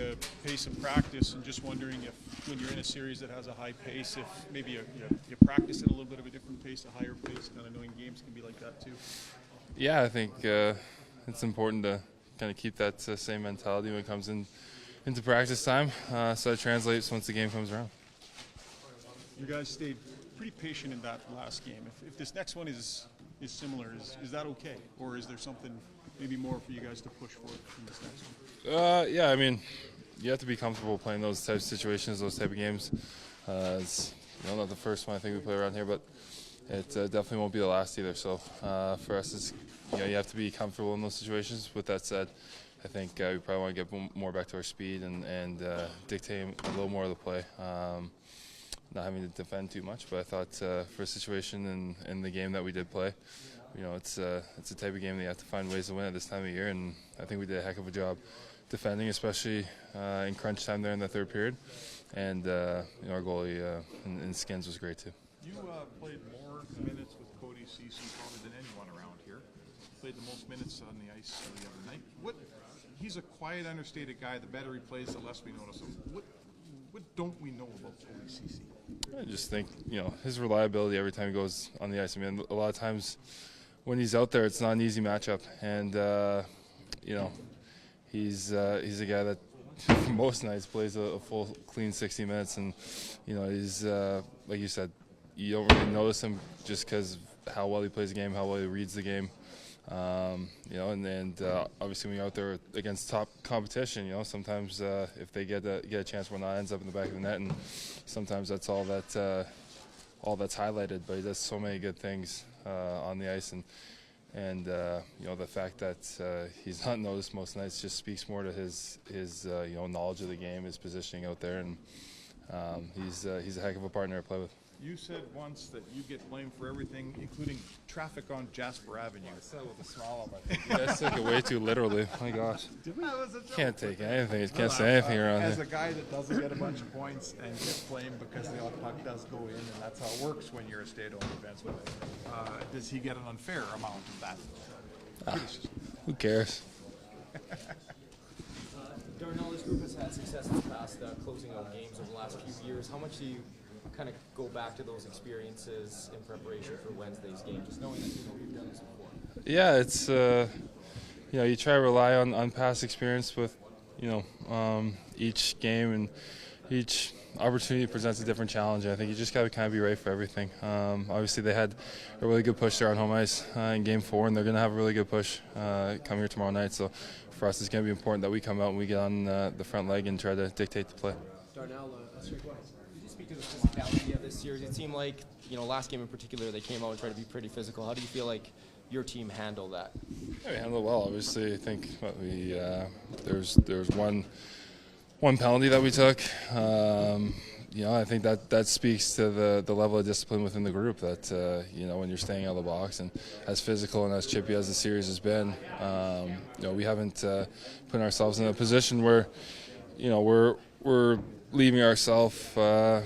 the pace of practice, and just wondering if when you're in a series that has a high pace, if maybe you practice at a little bit of a different pace, a higher pace, kind of knowing games can be like that too. Yeah, I think it's important to kind of keep that same mentality when it comes into practice time, so it translates once the game comes around. You guys stayed pretty patient in that last game. If this next one is similar, is that okay, or is there something maybe more for you guys to push for in this next one? Yeah, I mean, you have to be comfortable playing those types of situations, those type of games. It's not the first one I think we play around here, but it definitely won't be the last either. So for us, it's, you have to be comfortable in those situations. With that said, I think we probably want to get more back to our speed and dictate a little more of the play. Not having to defend too much, but I thought for a situation in the game that we did play, it's a type of game that you have to find ways to win at this time of year, and I think we did a heck of a job defending, especially in crunch time there in the third period. And our goalie in Skins was great too. You played more minutes with Cody Ceci probably than anyone around here. Played the most minutes on the ice the other night. He's a quiet, understated guy. The better he plays, the less we notice him. What don't we know about Cody Ceci? I just think his reliability every time he goes on the ice. I mean, a lot of times when he's out there, it's not an easy matchup, and he's a guy that most nights plays a full clean 60 minutes, and he's like you said, you don't really notice him just because how well he plays the game, how well he reads the game. And obviously when you're out there against top competition, sometimes if they get a chance where not ends up in the back of the net, and sometimes that's all that's highlighted. But he does so many good things on the ice, and the fact that he's not noticed most nights just speaks more to his knowledge of the game, his positioning out there, and he's a heck of a partner to play with. You said once that you get blamed for everything, including traffic on Jasper Avenue. I said with a smile on my face. You guys took it way too literally. My gosh. Can't take anything. Can't say anything around As here. a guy that doesn't get a bunch of points and gets blamed because the puck does go in, and that's how it works when you're a stay-at-home defenseman, does he get an unfair amount of that? Who cares? Darnell, this group has had success in the past closing out games over the last few years. How much do you kind of go back to those experiences in preparation for Wednesday's game, just knowing that you've done this before? Yeah, it's you try to rely on past experience with each game, and each opportunity presents a different challenge. I think you just got to kind of be ready for everything. Obviously, they had a really good push there on home ice in Game 4, and they're going to have a really good push come here tomorrow night. So for us, it's going to be important that we come out and we get on the front leg and try to dictate the play. Darnell, could you speak to the physicality of this series? It seemed like, last game in particular, they came out and tried to be pretty physical. How do you feel like your team handled that? Yeah, we handled it well. Obviously, I think there's one penalty that we took. I think that speaks to the level of discipline within the group. That when you're staying out of the box, and as physical and as chippy as the series has been, we haven't put ourselves in a position where we're leaving ourselves on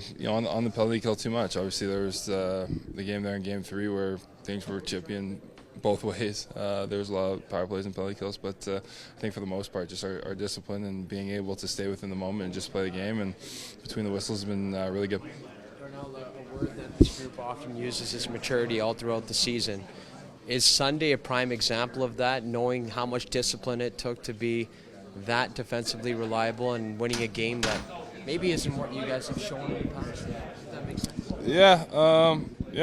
the penalty kill too much. Obviously, there was the game there in Game 3 where things were chippy in both ways. There was a lot of power plays and penalty kills, but I think for the most part, just our discipline and being able to stay within the moment and just play the game, and between the whistles has been really good. Darnell, a word that this group often uses is maturity all throughout the season. Is Sunday a prime example of that, knowing how much discipline it took to be that defensively reliable and winning a game that maybe isn't what you guys have shown in the past? Does that make sense? Yeah,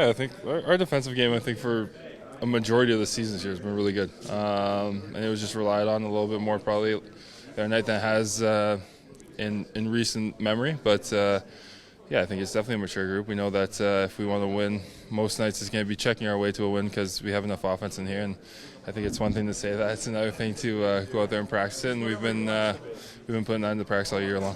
I think our defensive game, I think for a majority of the season this year, has been really good. And it was just relied on a little bit more probably the other night than it has in recent memory. But I think it's definitely a mature group. We know that if we want to win, most nights it's going to be checking our way to a win because we have enough offense in here. And I think it's one thing to say that. It's another thing to go out there and practice it. And we've been putting that into practice all year long.